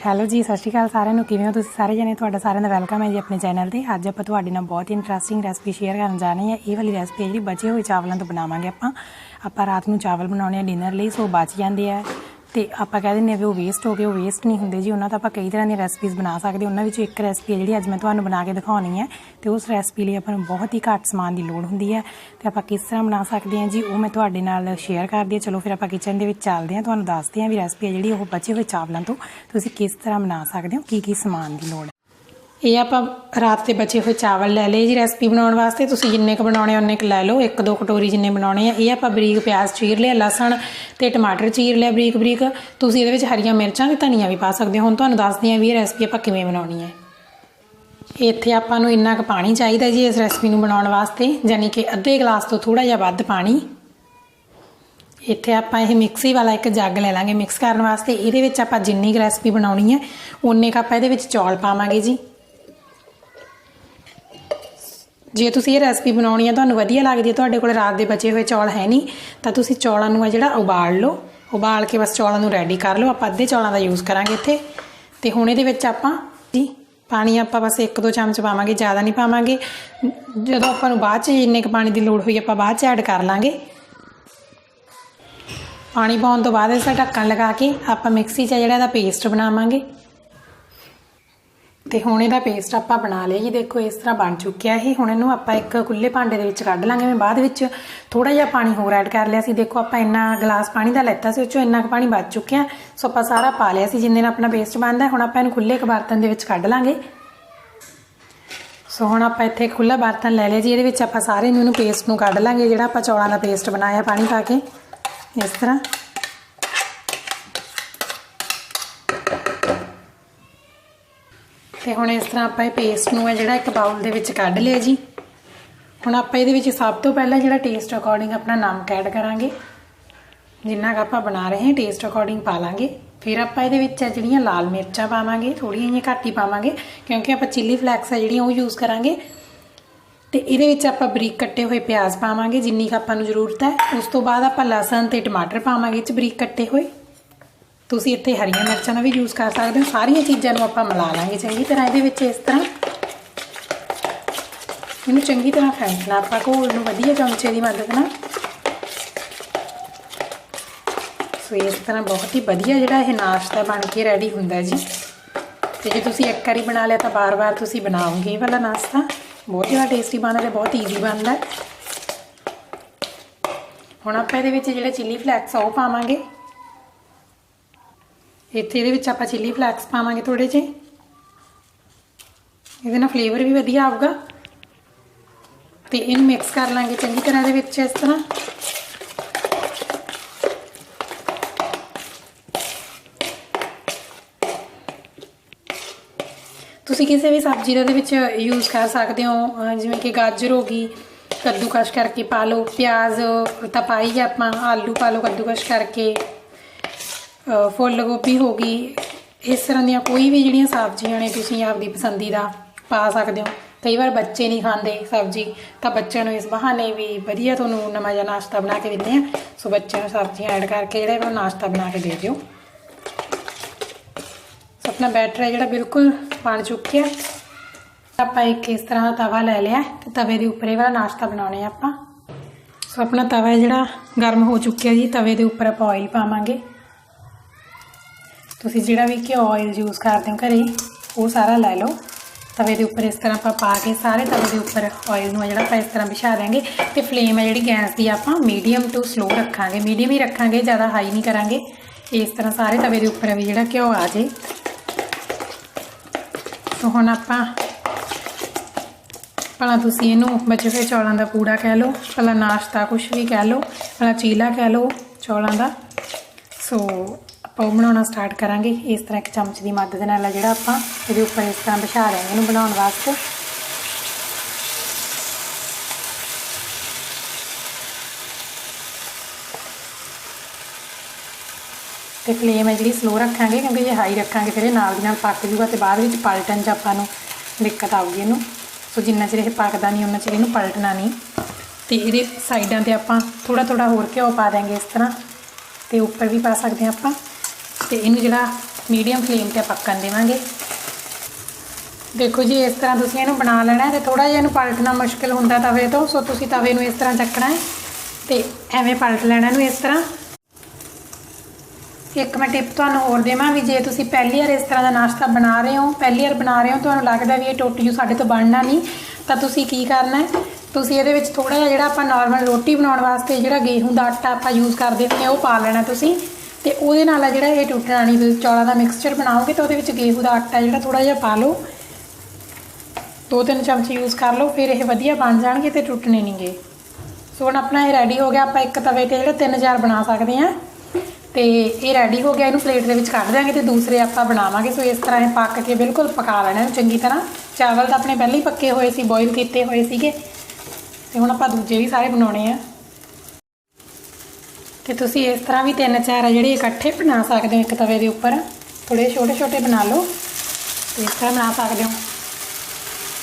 Hello ਜੀ, ਸਤਿ ਸ਼੍ਰੀ ਅਕਾਲ ਸਾਰਿਆਂ ਨੂੰ। ਕਿਵੇਂ ਹੋ ਤੁਸੀਂ ਸਾਰੇ ਜਣੇ? ਤੁਹਾਡਾ ਸਾਰਿਆਂ ਦਾ ਵੈਲਕਮ ਹੈ ਜੀ ਆਪਣੇ ਚੈਨਲ ਤੇ। ਅੱਜ ਆਪਾਂ ਤੁਹਾਡੇ ਨਾਲ ਬਹੁਤ ਹੀ ਇੰਟਰਸਟਿੰਗ ਰੈਸਪੀ ਸ਼ੇਅਰ ਕਰਨ ਜਾ ਰਹੇ ਹਾਂ। ਇਹ ਵਾਲੀ ਰੈਸਪੀ ਜਿਹੜੀ ਬਚੇ ਹੋਏ ਚਾਵਲਾਂ ਤੋਂ ਬਣਾਵਾਂਗੇ। ਆਪਾਂ ਰਾਤ ਨੂੰ ਚਾਵਲ ਬਣਾਉਣੇ ਆ ਡਿਨਰ ਲਈ, ਸੋ ਬਚ ਜਾਂਦੇ ਆ ਤੇ ਆਪਾਂ ਕਹਿ ਦਿੰਦੇ ਆ ਵੀ ਉਹ ਵੇਸਟ ਹੋ ਗਏ। ਉਹ ਵੇਸਟ ਨਹੀਂ ਹੁੰਦੇ ਜੀ, ਉਹਨਾਂ ਤੋਂ ਆਪਾਂ ਕਈ ਤਰ੍ਹਾਂ ਦੀਆਂ ਰੈਸਪੀਜ਼ ਬਣਾ ਸਕਦੇ। ਉਹਨਾਂ ਵਿੱਚੋਂ ਇੱਕ ਰੈਸਪੀ ਜਿਹੜੀ ਅੱਜ ਮੈਂ ਤੁਹਾਨੂੰ ਬਣਾ ਕੇ ਦਿਖਾਉਣੀ ਹੈ ਤੇ ਉਸ ਰੈਸਪੀ ਲਈ ਆਪਾਂ ਨੂੰ ਬਹੁਤ ਹੀ ਘੱਟ ਸਮਾਨ ਦੀ ਲੋੜ ਹੁੰਦੀ ਹੈ ਤੇ ਆਪਾਂ ਕਿਸ ਤਰ੍ਹਾਂ ਬਣਾ ਸਕਦੇ ਹਾਂ ਜੀ, ਉਹ ਮੈਂ ਤੁਹਾਡੇ ਨਾਲ ਸ਼ੇਅਰ ਕਰਦੀ ਹਾਂ। ਚਲੋ ਫਿਰ ਆਪਾਂ ਕਿਚਨ ਦੇ ਵਿੱਚ ਚੱਲਦੇ ਹਾਂ, ਤੁਹਾਨੂੰ ਦੱਸਦੇ ਹਾਂ ਵੀ ਰੈਸਪੀ ਹੈ ਜਿਹੜੀ ਉਹ ਬਚੇ ਹੋਏ ਚਾਵਲਾਂ ਤੋਂ ਤੁਸੀਂ ਕਿਸ ਤਰ੍ਹਾਂ ਬਣਾ ਸਕਦੇ ਹੋ, ਕੀ ਸਮਾਨ ਦੀ ਲੋੜ ਹੈ। ਇਹ ਆਪਾਂ ਰਾਤ ਦੇ ਬਚੇ ਹੋਏ ਚਾਵਲ ਲੈ ਲਏ ਜੀ ਰੈਸਪੀ ਬਣਾਉਣ ਵਾਸਤੇ। ਤੁਸੀਂ ਜਿੰਨੇ ਕੁ ਬਣਾਉਣੇ ਉਨੇ ਕੁ ਲੈ ਲਓ, 1-2 ਕਟੋਰੀ ਜਿੰਨੇ ਬਣਾਉਣੇ ਆ। ਇਹ ਆਪਾਂ ਬਰੀਕ ਪਿਆਜ਼ ਚੀਰ ਲਿਆ, ਲਸਣ ਤੇ ਟਮਾਟਰ ਚੀਰ ਲਿਆ ਬਰੀਕ ਬਰੀਕ। ਤੁਸੀਂ ਇਹਦੇ ਵਿੱਚ ਹਰੀਆਂ ਮਿਰਚਾਂ ਤੇ ਧਨੀਆ ਵੀ ਪਾ ਸਕਦੇ ਹੋ। ਹੁਣ ਤੁਹਾਨੂੰ ਦੱਸਦੇ ਹਾਂ ਵੀ ਇਹ ਰੈਸਪੀ ਆਪਾਂ ਕਿਵੇਂ ਬਣਾਉਣੀ ਹੈ। ਇੱਥੇ ਆਪਾਂ ਨੂੰ ਇੰਨਾ ਕੁ ਪਾਣੀ ਚਾਹੀਦਾ ਜੀ ਇਸ ਰੈਸਪੀ ਨੂੰ ਬਣਾਉਣ ਵਾਸਤੇ, ਯਾਨੀ ਕਿ ਅੱਧੇ ਗਲਾਸ ਤੋਂ ਥੋੜ੍ਹਾ ਜਿਹਾ ਵੱਧ ਪਾਣੀ। ਇੱਥੇ ਆਪਾਂ ਇਹ ਮਿਕਸੀ ਵਾਲਾ ਇੱਕ ਜੱਗ ਲੈ ਲਾਂਗੇ ਮਿਕਸ ਕਰਨ ਵਾਸਤੇ। ਇਹਦੇ ਵਿੱਚ ਆਪਾਂ ਜਿੰਨੀ ਕੁ ਰੈਸਪੀ ਬਣਾਉਣੀ ਹੈ ਉਨੇ ਕੁ ਆਪਾਂ ਇਹਦੇ ਵਿੱਚ ਚੌਲ ਪਾਵਾਂਗੇ ਜੀ। ਜੇ ਤੁਸੀਂ ਇਹ ਰੈਸਪੀ ਬਣਾਉਣੀ ਹੈ, ਤੁਹਾਨੂੰ ਵਧੀਆ ਲੱਗਦੀ ਹੈ, ਤੁਹਾਡੇ ਕੋਲ ਰਾਤ ਦੇ ਬਚੇ ਹੋਏ ਚੌਲ ਹੈ ਨਹੀਂ, ਤਾਂ ਤੁਸੀਂ ਚੌਲਾਂ ਨੂੰ ਆ ਜਿਹੜਾ ਉਬਾਲ ਲਓ। ਉਬਾਲ ਕੇ ਬਸ ਚੌਲਾਂ ਨੂੰ ਰੈਡੀ ਕਰ ਲਓ। ਆਪਾਂ ਅੱਧੇ ਚੌਲਾਂ ਦਾ ਯੂਜ਼ ਕਰਾਂਗੇ ਇੱਥੇ। ਤੇ ਹੁਣ ਇਹਦੇ ਵਿੱਚ ਆਪਾਂ ਜੀ ਪਾਣੀ ਆਪਾਂ ਬਸ 1-2 ਚਮਚ ਪਾਵਾਂਗੇ, ਜ਼ਿਆਦਾ ਨਹੀਂ ਪਾਵਾਂਗੇ। ਜਦੋਂ ਆਪਾਂ ਨੂੰ ਬਾਅਦ 'ਚ ਇੰਨੇ ਕੁ ਪਾਣੀ ਦੀ ਲੋੜ ਹੋਈ ਆਪਾਂ ਬਾਅਦ 'ਚ ਐਡ ਕਰ ਲਾਂਗੇ। ਪਾਣੀ ਪਾਉਣ ਤੋਂ ਬਾਅਦ ਇਸਦਾ ਢੱਕਣ ਲਗਾ ਕੇ ਆਪਾਂ ਮਿਕਸੀ 'ਚ ਜਿਹੜਾ ਇਹਦਾ ਪੇਸਟ ਬਣਾਵਾਂਗੇ। ਤੇ ਹੁਣ ਇਹਦਾ ਪੇਸਟ ਆਪਾਂ ਬਣਾ ਲਿਆ ਜੀ। ਦੇਖੋ ਇਸ ਤਰ੍ਹਾਂ ਬਣ ਚੁੱਕਿਆ ਇਹ। ਹੁਣ ਇਹਨੂੰ ਆਪਾਂ ਇੱਕ ਖੁੱਲੇ ਭਾਂਡੇ ਦੇ ਵਿੱਚ ਕੱਢ ਲਾਂਗੇ। ਮੈਂ ਬਾਅਦ ਵਿੱਚ ਥੋੜਾ ਜਿਹਾ ਪਾਣੀ ਹੋਰ ਐਡ ਕਰ ਲਿਆ ਸੀ। ਦੇਖੋ ਆਪਾਂ ਇੰਨਾ ਗਲਾਸ ਪਾਣੀ ਦਾ ਲੈਤਾ ਸੀ, ਉਹ 'ਚੋਂ ਇੰਨਾ ਕੁ ਪਾਣੀ ਬਚ ਚੁੱਕਿਆ। ਸੋ ਆਪਾਂ ਸਾਰਾ ਪਾ ਲਿਆ ਸੀ ਜਿੰਨੇ ਨਾਲ ਆਪਣਾ ਪੇਸਟ ਬਣਦਾ। ਹੁਣ ਆਪਾਂ ਇਹਨੂੰ ਖੁੱਲੇ ਇੱਕ ਬਰਤਨ ਦੇ ਵਿੱਚ ਕੱਢ ਲਾਂਗੇ। ਸੋ ਹੁਣ ਆਪਾਂ ਇੱਥੇ ਖੁੱਲਾ ਬਰਤਨ ਲੈ ਲਿਆ ਜੀ। ਇਹਦੇ ਵਿੱਚ ਆਪਾਂ ਸਾਰੇ ਨੂੰ ਇਹਨੂੰ ਪੇਸਟ ਨੂੰ ਕੱਢ ਲਾਂਗੇ, ਜਿਹੜਾ ਆਪਾਂ ਚੌਲਾਂ ਦਾ ਪੇਸਟ ਬਣਾਇਆ ਪਾਣੀ ਪਾ ਕੇ ਇਸ ਤਰ੍ਹਾਂ। ਤੇ ਹੁਣ ਇਸ ਤਰ੍ਹਾਂ ਆਪਾਂ ਇਹ ਪੇਸਟ ਨੂੰ ਹੈ ਜਿਹੜਾ ਇੱਕ ਬਾਉਲ ਦੇ ਵਿੱਚ ਕੱਢ ਲਿਆ ਜੀ। ਹੁਣ ਆਪਾਂ ਇਹਦੇ ਵਿੱਚ ਸਭ ਤੋਂ ਪਹਿਲਾਂ ਜਿਹੜਾ ਟੇਸਟ ਅਕੋਰਡਿੰਗ ਆਪਣਾ ਨਮਕ ਐਡ ਕਰਾਂਗੇ। ਜਿੰਨਾ ਕੁ ਆਪਾਂ ਬਣਾ ਰਹੇ ਹਾਂ ਟੇਸਟ ਅਕੋਰਡਿੰਗ ਪਾ ਲਾਂਗੇ। ਫਿਰ ਆਪਾਂ ਇਹਦੇ ਵਿੱਚ ਜਿਹੜੀਆਂ ਲਾਲ ਮਿਰਚਾਂ ਪਾਵਾਂਗੇ, ਥੋੜ੍ਹੀਆਂ ਜਿਹੀਆਂ ਘੱਟ ਹੀ ਪਾਵਾਂਗੇ ਕਿਉਂਕਿ ਆਪਾਂ ਚਿੱਲੀ ਫਲੈਕਸ ਹੈ ਜਿਹੜੀਆਂ ਉਹ ਯੂਜ਼ ਕਰਾਂਗੇ। ਤੇ ਇਹਦੇ ਵਿੱਚ ਆਪਾਂ ਬਰੀਕ ਕੱਟੇ ਹੋਏ ਪਿਆਜ਼ ਪਾਵਾਂਗੇ ਜਿੰਨੀ ਕੁ ਆਪਾਂ ਨੂੰ ਜ਼ਰੂਰਤ ਹੈ। ਉਸ ਤੋਂ ਬਾਅਦ ਆਪਾਂ ਲਸਣ ਤੇ ਟਮਾਟਰ ਪਾਵਾਂਗੇ ਇਹ 'ਚ ਬਰੀਕ ਕੱਟੇ ਹੋਏ। ਤੁਸੀਂ ਇੱਥੇ ਹਰੀਆਂ ਮਿਰਚਾਂ ਦਾ ਵੀ ਯੂਜ਼ ਕਰ ਸਕਦੇ ਹੋ। ਸਾਰੀਆਂ ਚੀਜ਼ਾਂ ਨੂੰ ਆਪਾਂ ਮਿਲਾ ਲਾਂਗੇ ਚੰਗੀ ਤਰ੍ਹਾਂ ਇਹਦੇ ਵਿੱਚ। ਇਸ ਤਰ੍ਹਾਂ ਇਹਨੂੰ ਚੰਗੀ ਤਰ੍ਹਾਂ ਫੈਂਟਣਾ ਆਪਾਂ ਘੋਲ ਨੂੰ ਵਧੀਆ ਚਮਚੇ ਦੀ ਮਦਦ ਨਾਲ। ਸੋ ਇਸ ਤਰ੍ਹਾਂ ਬਹੁਤ ਹੀ ਵਧੀਆ ਜਿਹੜਾ ਇਹ ਨਾਸ਼ਤਾ ਬਣ ਕੇ ਰੈਡੀ ਹੁੰਦਾ ਜੀ। ਤੇ ਜੇ ਤੁਸੀਂ ਇੱਕ ਵਾਰੀ ਬਣਾ ਲਿਆ ਤਾਂ ਬਾਰ-ਬਾਰ ਤੁਸੀਂ ਬਣਾਓਗੇ ਇਹ ਵਾਲਾ ਨਾਸ਼ਤਾ। ਬਹੁਤ ਜ਼ਿਆਦਾ ਟੇਸਟੀ ਬਣਦਾ ਤੇ ਬਹੁਤ ਈਜ਼ੀ ਬਣਦਾ। ਹੁਣ ਆਪਾਂ ਇਹਦੇ ਵਿੱਚ ਜਿਹੜੇ ਚਿੱਲੀ ਫਲੈਕਸ ਆ ਉਹ ਪਾਵਾਂਗੇ। ਇੱਥੇ ਇਹਦੇ ਵਿੱਚ ਆਪਾਂ ਚਿੱਲੀ ਫਲੈਕਸ ਪਾਵਾਂਗੇ ਥੋੜੇ ਜਿਹੇ। ਇਹਦੇ ਨਾਲ ਫਲੇਵਰ ਵੀ ਵਧੀਆ ਆਊਗਾ। ਤੇ ਇਹਨੂੰ ਮਿਕਸ ਕਰ ਲਾਂਗੇ ਚੰਗੀ ਤਰ੍ਹਾਂ ਦੇ ਵਿੱਚ ਇਸ ਤਰ੍ਹਾਂ। ਤੁਸੀਂ ਕਿਸੇ ਵੀ ਸਬਜ਼ੀ ਦੇ ਵਿੱਚ ਯੂਜ਼ ਕਰ ਸਕਦੇ ਹੋ, ਜਿਵੇਂ ਕਿ ਗਾਜਰ ਹੋ ਗਈ, ਕੱਦੂਕਸ਼ ਕਰਕੇ ਪਾ ਲਓ। ਪਿਆਜ਼ ਤਾਂ ਪਾਈ ਆਪਾਂ, ਆਲੂ ਪਾ ਲਓ ਕੱਦੂਕਸ਼ ਕਰਕੇ, ਫੁੱਲ ਗੋਭੀ ਹੋ ਗਈ। ਇਸ ਤਰ੍ਹਾਂ ਦੀਆਂ ਕੋਈ ਵੀ ਜਿਹੜੀਆਂ ਸਬਜ਼ੀਆਂ ਨੇ ਤੁਸੀਂ ਆਪਦੀ ਪਸੰਦੀ ਦਾ ਪਾ ਸਕਦੇ ਹੋ। ਕਈ ਵਾਰ ਬੱਚੇ ਨਹੀਂ ਖਾਂਦੇ ਸਬਜ਼ੀ, ਤਾਂ ਬੱਚਿਆਂ ਨੂੰ ਇਸ ਬਹਾਨੇ ਵੀ ਵਧੀਆ ਤੁਹਾਨੂੰ ਨਵਾਂ ਜਿਹਾ ਨਾਸ਼ਤਾ ਬਣਾ ਕੇ ਦਿੰਦੇ ਹਾਂ। ਸੋ ਬੱਚਿਆਂ ਨੂੰ ਸਬਜ਼ੀਆਂ ਐਡ ਕਰਕੇ ਜਿਹੜਾ ਉਹ ਨਾਸ਼ਤਾ ਬਣਾ ਕੇ ਦੇ ਦਿਓ। ਸੋ ਆਪਣਾ ਬੈਟਰ ਹੈ ਜਿਹੜਾ ਬਿਲਕੁਲ ਬਣ ਚੁੱਕਿਆ। ਆਪਾਂ ਇੱਕ ਇਸ ਤਰ੍ਹਾਂ ਦਾ ਤਵਾ ਲੈ ਲਿਆ ਤੇ ਤਵੇ ਦੇ ਉੱਪਰ ਇਹ ਵਾਲਾ ਨਾਸ਼ਤਾ ਬਣਾਉਣੇ ਆਪਾਂ। ਸੋ ਆਪਣਾ ਤਵਾ ਜਿਹੜਾ ਗਰਮ ਹੋ ਚੁੱਕਿਆ ਜੀ। ਤਵੇ ਦੇ ਉੱਪਰ ਆਪਾਂ ਆਇਲ ਪਾਵਾਂਗੇ। ਤੁਸੀਂ ਜਿਹੜਾ ਵੀ ਘਿਓ ਆਇਲ ਯੂਜ਼ ਕਰਦੇ ਹੋ ਘਰੇ ਉਹ ਸਾਰਾ ਲੈ ਲਓ। ਤਵੇ ਦੇ ਉੱਪਰ ਇਸ ਤਰ੍ਹਾਂ ਆਪਾਂ ਪਾ ਕੇ ਸਾਰੇ ਤਵੇ ਦੇ ਉੱਪਰ ਆਇਲ ਨੂੰ ਜਿਹੜਾ ਆਪਾਂ ਇਸ ਤਰ੍ਹਾਂ ਵਿਛਾ ਦਿਆਂਗੇ। ਤੇ ਫਲੇਮ ਹੈ ਜਿਹੜੀ ਗੈਸ ਦੀ ਆਪਾਂ ਮੀਡੀਅਮ ਟੂ ਸਲੋ ਰੱਖਾਂਗੇ। ਮੀਡੀਅਮ ਹੀ ਰੱਖਾਂਗੇ, ਜ਼ਿਆਦਾ ਹਾਈ ਨਹੀਂ ਕਰਾਂਗੇ। ਇਸ ਤਰ੍ਹਾਂ ਸਾਰੇ ਤਵੇ ਦੇ ਉੱਪਰ ਵੀ ਜਿਹੜਾ ਘਿਓ ਆ ਜੇ। ਸੋ ਹੁਣ ਆਪਾਂ ਭਲਾ ਤੁਸੀਂ ਇਹਨੂੰ ਬਚੇ ਹੋਏ ਚੌਲਾਂ ਦਾ ਪੂੜਾ ਕਹਿ ਲਓ, ਭਲਾ ਨਾਸ਼ਤਾ ਕੁਛ ਵੀ ਕਹਿ ਲਓ, ਭਲਾ ਚੀਲਾ ਕਹਿ ਲਓ ਚੌਲਾਂ ਦਾ। ਸੋ ਆਪਾਂ ਉਹ ਬਣਾਉਣਾ ਸਟਾਰਟ ਕਰਾਂਗੇ। ਇਸ ਤਰ੍ਹਾਂ ਇੱਕ ਚਮਚ ਦੀ ਮਦਦ ਨਾਲ ਜਿਹੜਾ ਆਪਾਂ ਇਹਦੇ ਉੱਪਰ ਇਸ ਤਰ੍ਹਾਂ ਬਿਛਾ ਦਿਆਂਗੇ ਇਹਨੂੰ ਬਣਾਉਣ ਵਾਸਤੇ। ਤੇ ਫਲੇਮ ਹੈ ਜਿਹੜੀ ਸਲੋ ਰੱਖਾਂਗੇ ਕਿਉਂਕਿ ਜੇ ਹਾਈ ਰੱਖਾਂਗੇ ਫਿਰ ਇਹ ਨਾਲ ਦੀ ਨਾਲ ਪੱਕ ਜੂਗਾ ਤੇ ਬਾਅਦ ਵਿੱਚ ਪਲਟਣ 'ਚ ਆਪਾਂ ਨੂੰ ਦਿੱਕਤ ਆਊਗੀ ਇਹਨੂੰ। ਸੋ ਜਿੰਨਾ ਚਿਰ ਇਹ ਪੱਕਦਾ ਨਹੀਂ ਉਹਨਾਂ ਚਿਰ ਇਹਨੂੰ ਪਲਟਣਾ ਨਹੀਂ। ਤੇ ਇਹਦੇ ਸਾਈਡਾਂ 'ਤੇ ਆਪਾਂ ਥੋੜ੍ਹਾ ਹੋਰ ਘਿਓ ਪਾ ਦਿਆਂਗੇ ਇਸ ਤਰ੍ਹਾਂ, ਤੇ ਉੱਪਰ ਵੀ ਪਾ ਸਕਦੇ ਹਾਂ ਆਪਾਂ। ਤੇ ਇਹਨੂੰ ਜਿਹੜਾ मीडियम फ्लेम ते पक्कन देवांगे। देखो जी इस तरह तुसीं इहनूं बना लेना है। थोड़ा जिहा इहनूं पलटना मुश्किल हुंदा तवे तो, सो तुसीं तवे नूं इस तरह चकना है ते एवें पलट लेना इहनूं इस तरह। एक मैं टिप तुहानूं होर देवां भी, जे तुसीं पहली बार इस तरह का नाश्ता बना रहे हो, पहली बार बना रहे हो, तुहानूं लगदा भी ये टुट जू, साडे तो बनना नहीं, तां तुसीं की करना है, तुसीं इहदे विच थोड़ा जिहा जिहड़ा आपां नॉर्मल रोटी बनाउण वास्ते जिहड़ा गेहूं दा आटा आपां यूज़ करदे हुंदे ओह पा लेना तुसीं, ते ਉਹਦੇ ਨਾਲ ਜਿਹੜਾ ਇਹ ਟੁੱਟਣਾ नहीं। ਤੁਸੀਂ ਚੌਲਾਂ ਦਾ ਮਿਕਸਚਰ ਬਣਾਓਗੇ ਤਾਂ ਉਹਦੇ ਵਿੱਚ गेहूं ਦਾ ਆਟਾ ਜਿਹੜਾ ਥੋੜਾ ਜਿਹਾ ਪਾ ਲਓ, 2-3 ਚਮਚ यूज़ कर लो, फिर ये वधिया बन जाएंगे तो टुटने नहीं गए। सो हुण अपना ये रेडी हो गया। आप एक तवे ते जिहड़े 3-4 बना सकते हैं, तो ये रेडी हो गया। इनू प्लेट दे विच कढ देंगे तो दूसरे आप बनावांगे। सो इस तरह पक के बिल्कुल पका लेना चंगी तरह। चावल तो अपने पहले ही पक्के हुए सी, बॉयल किए हुए सीगे, ते हुण आपां दूजे भी सारे बनाउणे आ। तो तुसीं इस तरह भी 3-4 जिहड़े इकट्ठे बना सकते हो एक तवे के उपर, थोड़े छोटे छोटे बना लो, तो इस तरह बना सकते हो।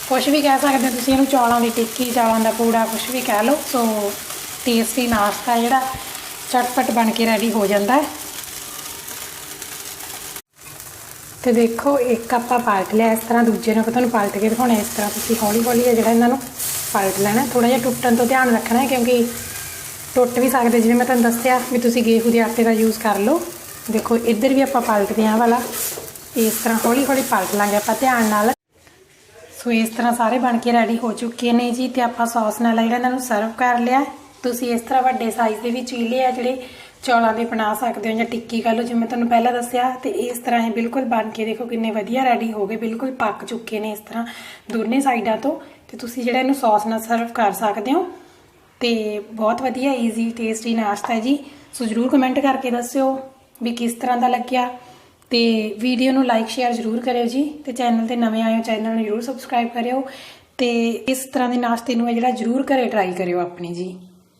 कुछ भी कह सकते हो तुसीं इहनूं, चौलों की टिक्की, चौलों का पूड़ा, कुछ भी कह लो। सो टेस्टी नाश्ता जिहड़ा झटपट बन के रेडी हो जाता है। तो देखो एक आपां पलट लिया इस तरह, दूजे नूं तुहानूं पलट के दिखाउणा। इस तरह तुसीं हौली हौली जिहड़ा इन्हां नूं पलट लेना। थोड़ा जिहा टुटण तो ध्यान रखना है, क्योंकि टुट भी सकते, जिवें मैं तुहानूं दस्सिया भी तुसीं गेहूं दे आटे का यूज़ कर लो। देखो इधर भी आपां पलटदे आं वाला, इस तरह हौली हौली पलट लांगे आपां ध्यान नाल। सो इस तरह सारे बन के रेडी हो चुके हैं जी। तो आप सॉस नाल जिहड़ा इन्हां नूं सर्व कर लिया। तुसीं इस तरह वड्डे साइज़ के भी चीले आ जिहड़े चौलों के बना सकते हो, या टिक्की कह लो, जिवें मैं तुहानूं पहलां दस्सिया। तो इस तरह ही बिल्कुल बन के देखो किन्ने वधिया रेडी हो गए, बिल्कुल पक चुके हैं इस तरह दोनों साइडों तो। तो तुसीं जिहड़ा इहनूं सॉस नाल सर्व कर सकते हो। तो बहुत वधिया ईजी टेस्टी नाश्ता है जी। सो जरूर कमेंट करके दस्सिओ भी किस तरह का लग्या। तो वीडियो नूं लाइक शेयर जरूर करियो जी। तो चैनल ते नवे आए हो, चैनल नूं जरूर सबसक्राइब करियो। तो इस तरह के नाश्ते नूं जिहड़ा जरूर घरे ट्राई करियो अपनी जी।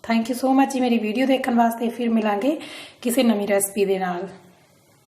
थैंक यू सो मच जी मेरी वीडियो देखने वास्ते। फिर मिलांगे किसी नवी रेसिपी दे नाल।